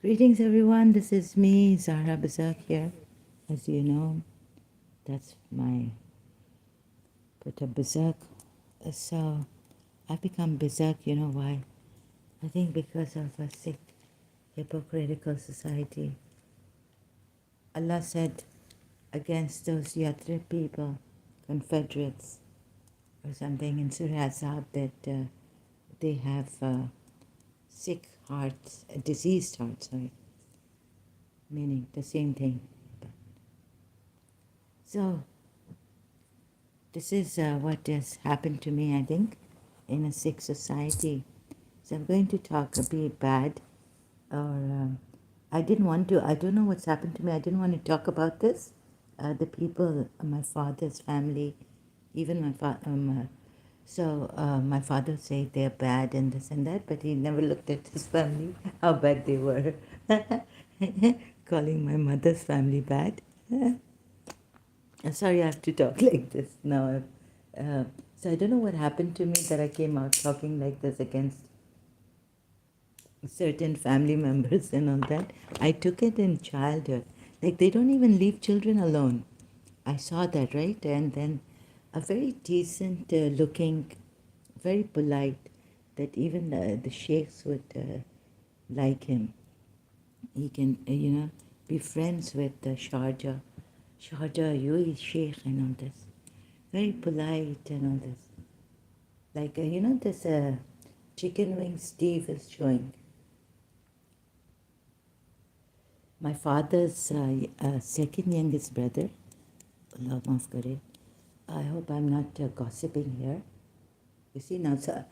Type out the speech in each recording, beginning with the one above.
Greetings, everyone. This is me, Zahra Bazak here. As you know, that's my Putta Bazak. So I've become Bazak, you know why? I think because of a sick, hypocritical society. Allah said against those Yatra people, Confederates, or something in Surah Azab that they have sick hearts, diseased hearts, sorry, meaning the same thing. So this is what has happened to me, I think, in a sick society. So I'm going to talk a bit bad, or I didn't want to. I don't know what's happened to me. I didn't want to talk about this. The people, my father's family, even my father. My father said they're bad and this and that, but he never looked at his family, how bad they were. Calling my mother's family bad. Sorry, I have to talk like this now. So I don't know what happened to me that I came out talking like this against certain family members and all that. I took it in childhood. Like they don't even leave children alone. I saw that, right? And then a very decent looking, very polite, that even the sheikhs would like him. He can, be friends with Sharjah. Sharjah, you is sheikh and all this. Very polite and all this. Like, this chicken wing Steve is showing. My father's second youngest brother, Allah maaf kare. I hope I'm not gossiping here. You see now, so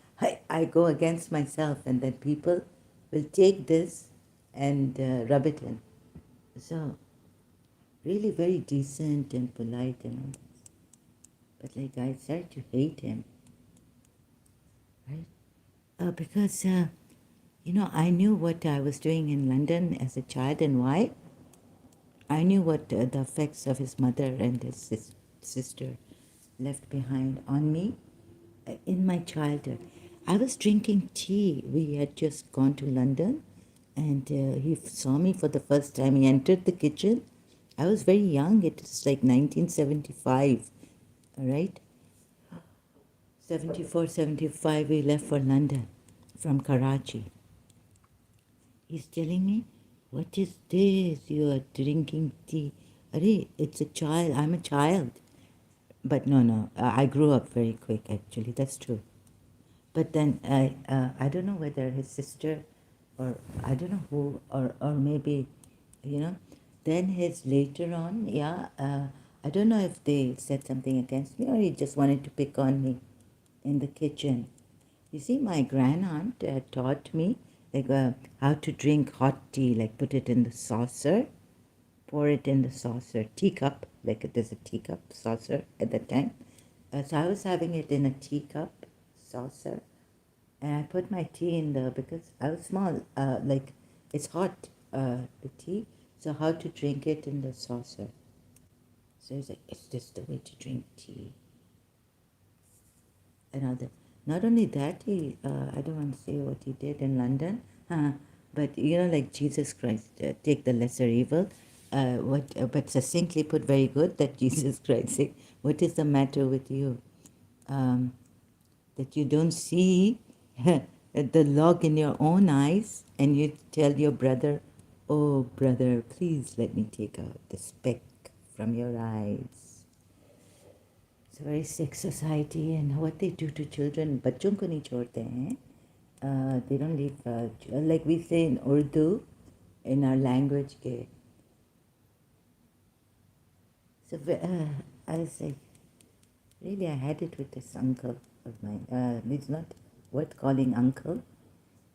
I go against myself and then people will take this and rub it in. So, really very decent and polite and all this. But like I started to hate him, right? Because I knew what I was doing in London as a child and why. I knew what the effects of his mother and his sister left behind on me in my childhood. I was drinking tea. We had just gone to London and he saw me for the first time. He entered the kitchen. I was very young. It was like 1975, all right? 74, 75, we left for London from Karachi. He's telling me, what is this? You are drinking tea. Arey, it's a child. I'm a child. But no, I grew up very quick, actually. That's true. But then I don't know whether his sister or I don't know who, or maybe, then his later on, I don't know if they said something against me or he just wanted to pick on me in the kitchen. You see, my grandaunt taught me like how to drink hot tea, like put it in the saucer, pour it in the saucer, teacup, like there's a teacup saucer at that time. So I was having it in a teacup saucer, and I put my tea in there because I was small, like it's hot, the tea, so how to drink it in the saucer. So he's like, is this the way to drink tea? Another. Not only that, he I don't want to say what he did in London, but like Jesus Christ, take the lesser evil. But succinctly put, very good that Jesus Christ said, "What is the matter with you? That you don't see the log in your own eyes, and you tell your brother, oh brother, please let me take out the speck from your eyes." It's a very sick society, and what they do to children, बच्चों को नहीं छोड़ते हैं. They don't leave, like we say in Urdu, in our language. So I was like, really, I had it with this uncle of mine. It's not worth calling uncle.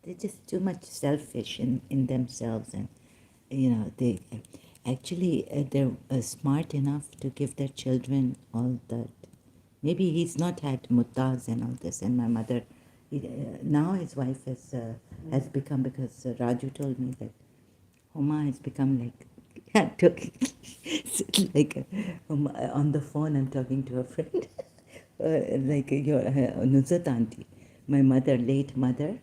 They're just too much selfish in themselves, and they actually they're smart enough to give their children all that. Maybe he's not had muttaz and all this, and my mother, now his wife has become, because Raju told me that Homa has become like, like on the phone I'm talking to a friend, like your Nusrat auntie, my mother, late mother.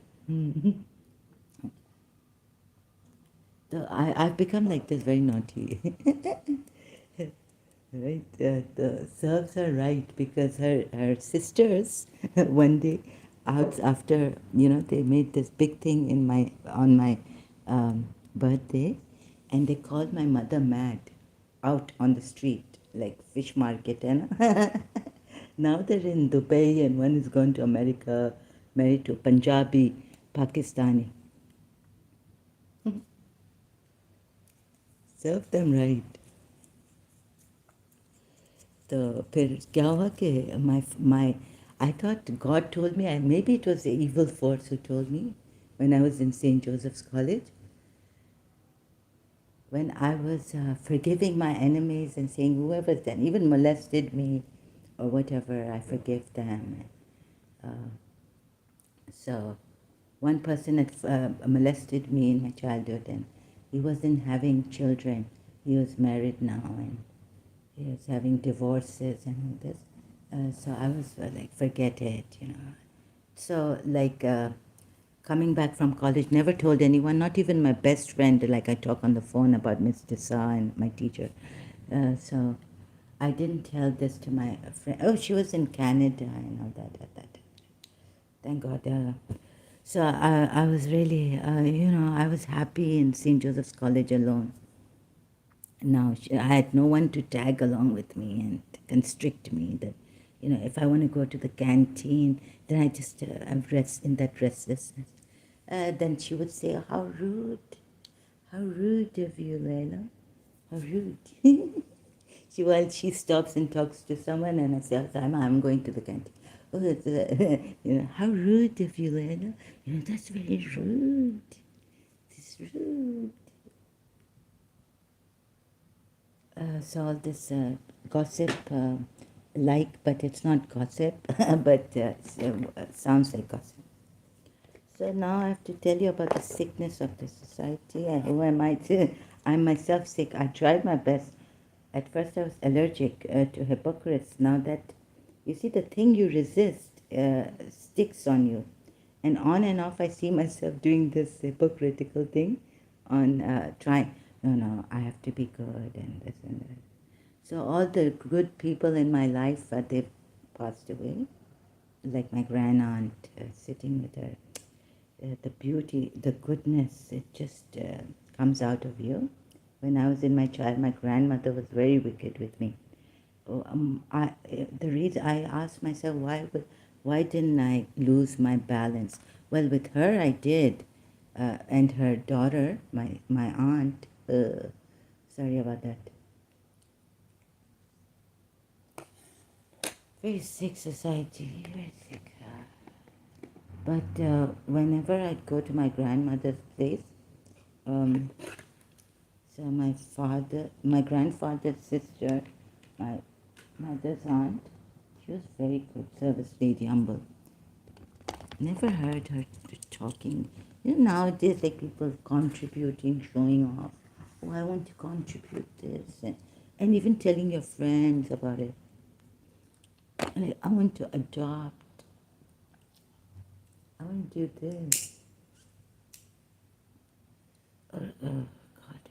I've become like this, very naughty. Right, the serves are right because her sisters one day out after they made this big thing in my on my birthday, and they called my mother mad out on the street like fish market, and now they're in Dubai and one is going to America, married to Punjabi Pakistani. Serve them right. तो फिर क्या हुआ कि my I thought God told me, and maybe it was the evil force who told me when I was in St. Joseph's College, when I was forgiving my enemies and saying whoever then even molested me or whatever, I forgive them. Uh, so one person had molested me in my childhood, and he wasn't having children. He was married now, and he was having divorces and all this. So I was like, forget it. So like coming back from college, never told anyone, not even my best friend. Like I talk on the phone about Mr. Sa and my teacher. So I didn't tell this to my friend. Oh, she was in Canada and all that at that time. Thank God. So I was really, I was happy in St. Joseph's College alone. Now I had no one to tag along with me and constrict me that, if I want to go to the canteen, then I just I'm rest in that restlessness. Then she would say, how rude of you, Layla, how rude. While she stops and talks to someone, and I say, oh, I'm going to the canteen. Oh, how rude of you, Layla. That's very rude. It's rude. So all this gossip, but it's not gossip, but sounds like gossip. So now I have to tell you about the sickness of the society. And who am I to? I'm myself sick. I tried my best. At first I was allergic to hypocrites. Now that, you see, the thing you resist sticks on you. And off I see myself doing this hypocritical thing on trying, no, I have to be good and this and that. So all the good people in my life, they've passed away. Like my grand aunt, sitting with her. The beauty, the goodness, it just comes out of you. When I was in my child, my grandmother was very wicked with me. The reason I asked myself, why didn't I lose my balance? Well, with her I did, and her daughter, my aunt. Sorry about that. Very sick society, very sick. But whenever I'd go to my grandmother's place, so my grandfather's sister, my mother's aunt, she was very good service lady, humble. Never heard her talking. Nowadays, like people contributing, showing off. Oh, I want to contribute this, and even telling your friends about it. Like, I want to adopt. I want to do this. God.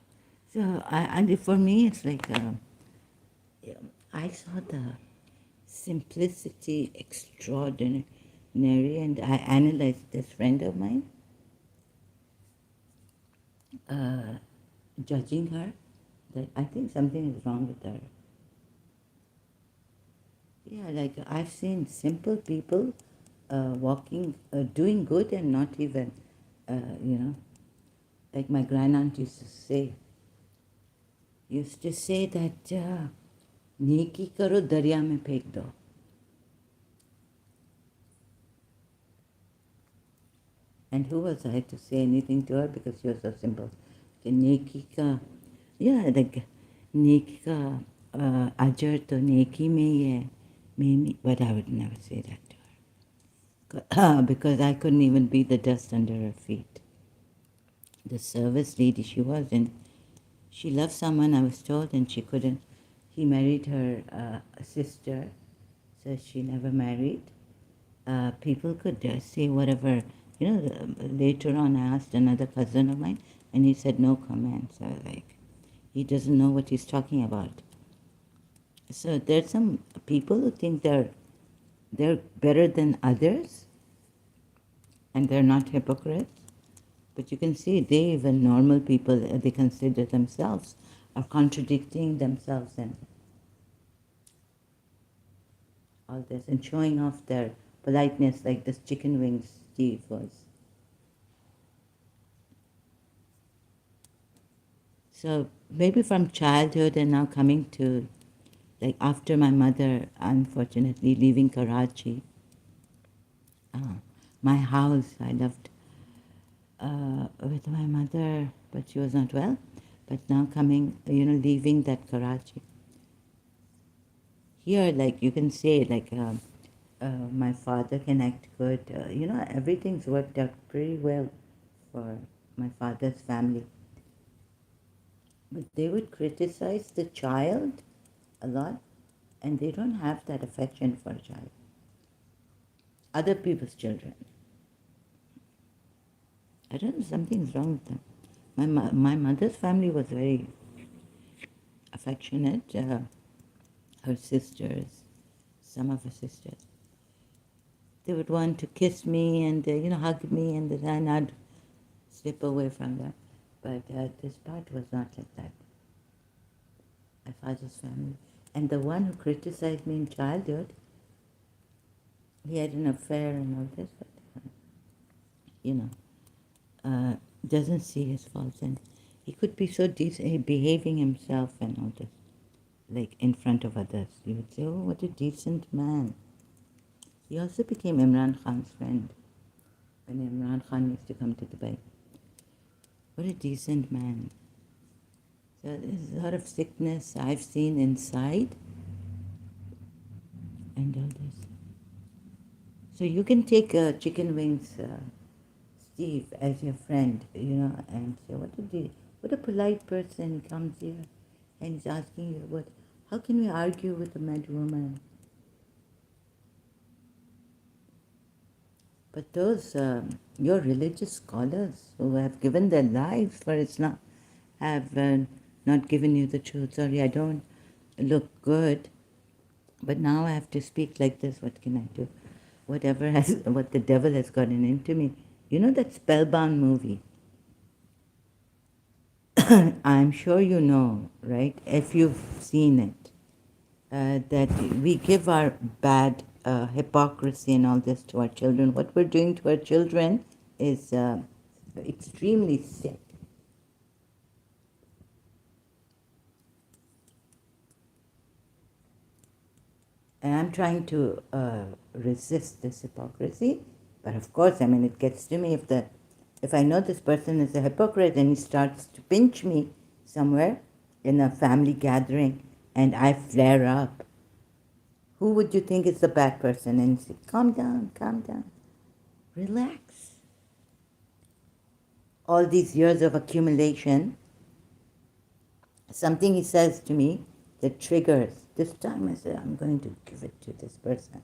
So for me, it's like I saw the simplicity extraordinary, and I analyzed this friend of mine, judging her, that I think something is wrong with her. Yeah, like I've seen simple people walking, doing good and not even, like my grandaunt used to say that नेकी करो दरिया में फेंक दो. And who was I to say anything to her because she was so simple? कि नेकी का, yeah, like नेकी का अजर तो नेकी में ही है, but I would never say that to her because I couldn't even be the dust under her feet. The service lady she was in, she loved someone, I was told, and she couldn't. He married her sister, so she never married. People could say whatever. Later on I asked another cousin of mine, And he said, no comments. I was like, he doesn't know what he's talking about. So there's some people who think they're better than others, and they're not hypocrites. But you can see they, even normal people, they consider themselves are contradicting themselves and all this, and showing off their politeness like this chicken wings Steve was. So maybe from childhood and now coming to, like after my mother unfortunately leaving Karachi, my house, I loved with my mother, but she was not well. But now coming, leaving that Karachi. Here, like you can say, like my father can act good. Everything's worked out pretty well for my father's family. But they would criticize the child a lot, and they don't have that affection for a child. Other people's children. I don't know, something's wrong with them. My mother's family was very affectionate. Her sisters, some of her sisters, they would want to kiss me and hug me, and then I'd slip away from that. But this part was not like that. My father's family, and the one who criticized me in childhood, he had an affair and all this, but doesn't see his faults, and he could be so decent, behaving himself and all this, like in front of others. You would say, oh, what a decent man. He also became Imran Khan's friend when Imran Khan used to come to Dubai. What a decent man. So there's a lot of sickness I've seen inside and all this. So you can take chicken wings, Steve, as your friend, and say, what a polite person. He comes here and he's asking you, how can we argue with a mad woman? But those, your religious scholars who have given their lives for Islam have not given you the truth. Sorry, I don't look good, but now I have to speak like this. What can I do? What the devil has gotten into me. You know that Spellbound movie? I'm sure you know, right? If you've seen it, that we give our bad hypocrisy and all this to our children. What we're doing to our children is extremely sick. And I'm trying to resist this hypocrisy. But of course, it gets to me if I know this person is a hypocrite and he starts to pinch me somewhere in a family gathering and I flare up. Who would you think is the bad person? And say, calm down, relax. All these years of accumulation, something he says to me that triggers. This time I said, I'm going to give it to this person.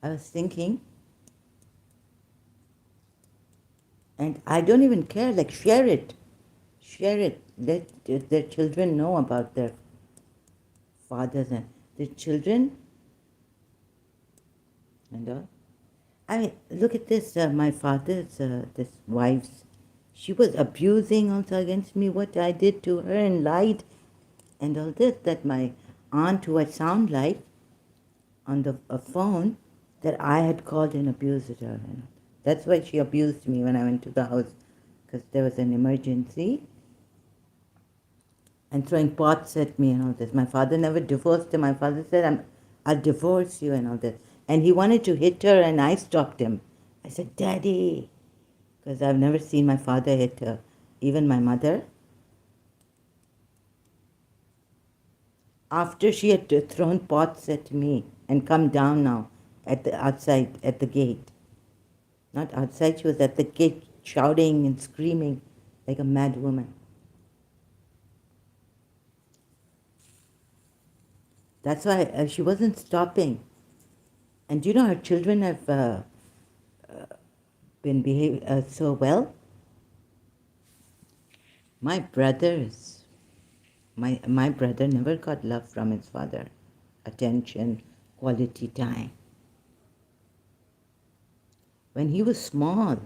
I was thinking, and I don't even care, like share it, let their children know about their fathers and their children and all. Look at this, my father's, this wife's, she was abusing also against me what I did to her and lied and all this, that my aunt, who I sound like on the phone, that I had called and abused her. That's why she abused me when I went to the house, because there was an emergency, and throwing pots at me and all this. My father never divorced her. My father said, I'll divorce you and all this. And he wanted to hit her, and I stopped him. I said, Daddy, because I've never seen my father hit her, even my mother. After she had thrown pots at me and come down now outside at the gate. Not outside, she was at the gate shouting and screaming like a mad woman. That's why she wasn't stopping. And her children have been behaving so well. My brothers, my brother never got love from his father, attention, quality time. When he was small,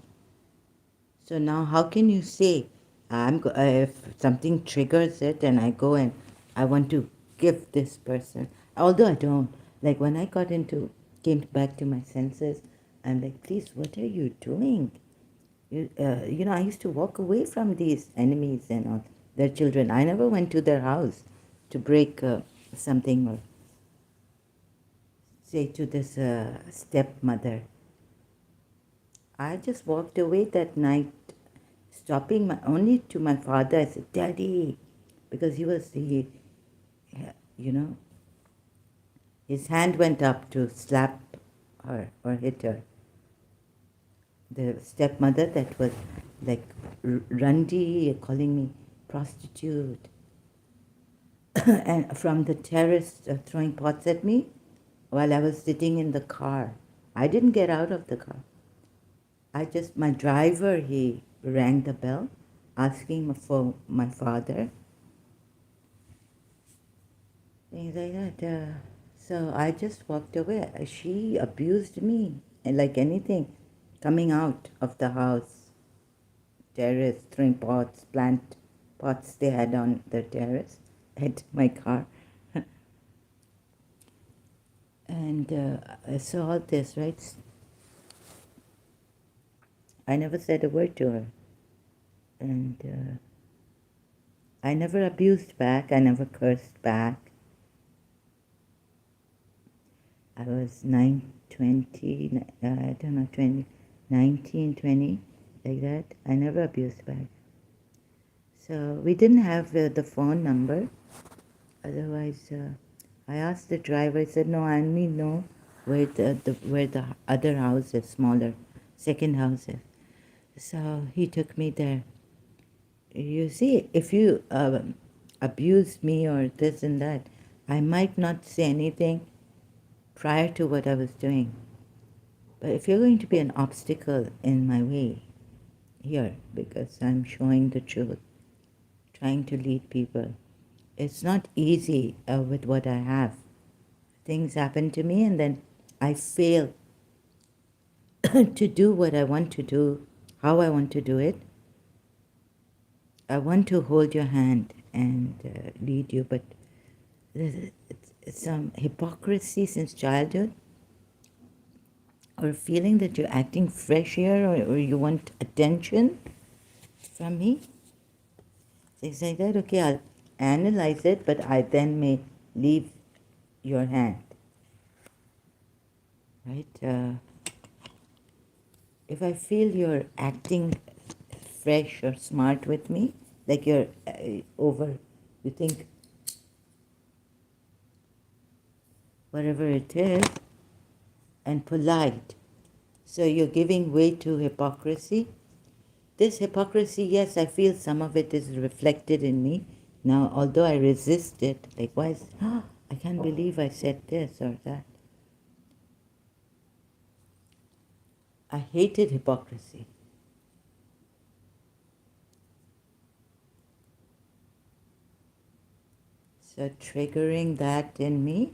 so now how can you say, if something triggers it and I go and I want to give this person, although I don't, like when I came back to my senses, I'm like, please, what are you doing? I used to walk away from these enemies and all, their children. I never went to their house to break something or say to this stepmother. I just walked away that night, stopping only to my father. I said, Daddy, because you know, his hand went up to slap her or hit her. The stepmother that was like Rundy, calling me prostitute, and from the terrace throwing pots at me while I was sitting in the car. I didn't get out of the car. My driver, he rang the bell asking for my father. Things like that. So I just walked away. She abused me, and like anything, coming out of the house, terrace, throwing pots, plant pots they had on the terrace at my car. And I saw all this, right? I never said a word to her. And I never abused back. I never cursed back. I was 20, I don't know, 20, 19, 20, like that. I never abused back. So we didn't have the phone number. Otherwise, I asked the driver. He said, "No, I only know where the other house is, smaller, second house is." So he took me there. You see, if you abused me or this and that, I might not say anything prior to what I was doing. But if you're going to be an obstacle in my way here, because I'm showing the truth, trying to lead people, it's not easy with what I have. Things happen to me and then I fail to do what I want to do, how I want to do it. I want to hold your hand and lead you, but it's some hypocrisy since childhood, or feeling that you're acting fresh here, or you want attention from me. Things like that. Okay, I'll analyze it, but I then may leave your hand. Right? If I feel you're acting fresh or smart with me, like you're you think whatever it is, and polite, so you're giving way to hypocrisy. This hypocrisy, yes, I feel some of it is reflected in me now, although I resist it. Like, why is, I can't believe I said this or that. I hated hypocrisy. So triggering that in me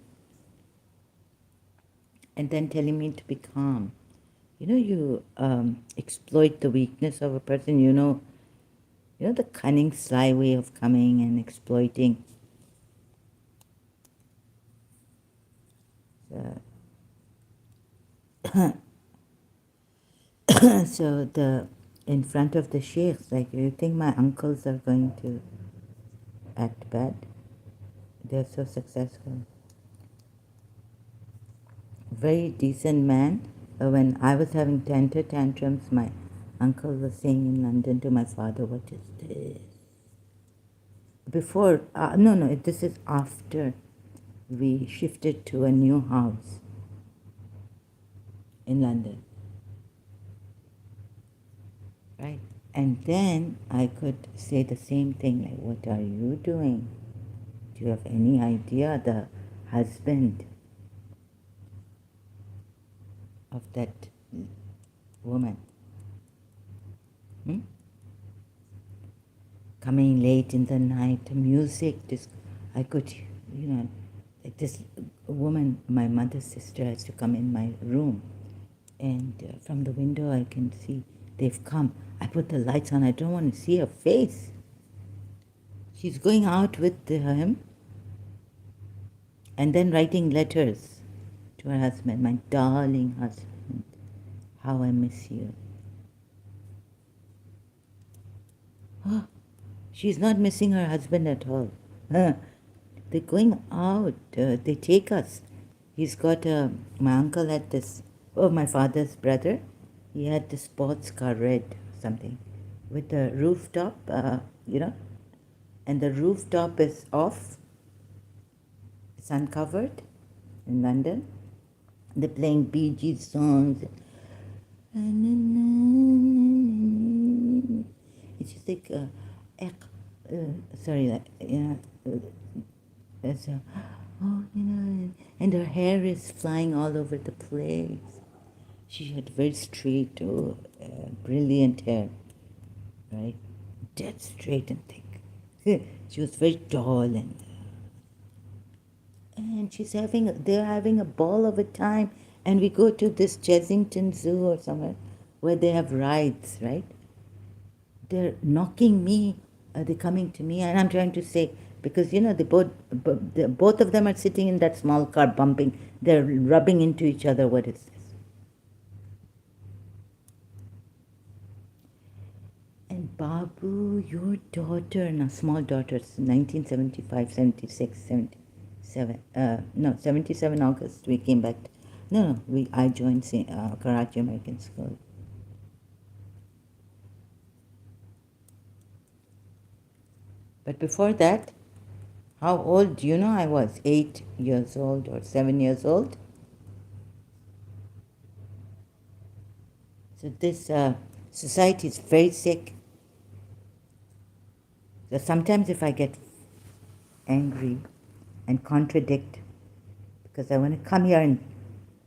and then telling me to be calm. You exploit the weakness of a person, the cunning, sly way of coming and exploiting. So in front of the sheikhs, like, you think my uncles are going to act bad? They're so successful. Very decent man. When I was having temper tantrums, my uncle was saying in London to my father, "What is this?" Before, no, this is after we shifted to a new house in London. Right? And then I could say the same thing, like, "What are you doing? Do you have any idea the husband of that woman Coming late in the night, music, I could, like this woman, my mother's sister, has to come in my room. And from the window I can see they've come. I put the lights on. I don't want to see her face. She's going out with him and then writing letters to her husband. My darling husband, how I miss you. Oh, she's not missing her husband at all. They're going out. They take us. He's got my uncle had this, my father's brother. He had this sports car, red something, with a rooftop, and the rooftop is off. It's uncovered in London. They're playing Bee Gees songs. It's just like, and her hair is flying all over the place. She had very straight, brilliant hair, right? Dead straight and thick. She was very tall and they're having a ball of a time. And we go to this Chessington Zoo or somewhere where they have rides, right? They're knocking me, they're coming to me, and I'm trying to say, because both of them are sitting in that small car bumping, they're rubbing into each other. What is this? And Babu, your daughter, now small daughter, 1975, 76, 77, 77 August, we came back. I joined Karachi American School. But before that, how old do you know I was? 8 years old or 7 years old. So this society is very sick. So sometimes if I get angry and contradict, because I want to come here and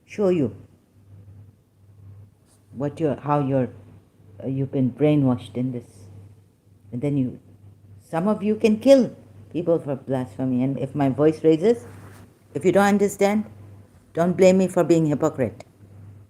show you how you've been brainwashed in this, and then some of you can kill people for blasphemy. And if my voice raises, if you don't understand, don't blame me for being hypocrite.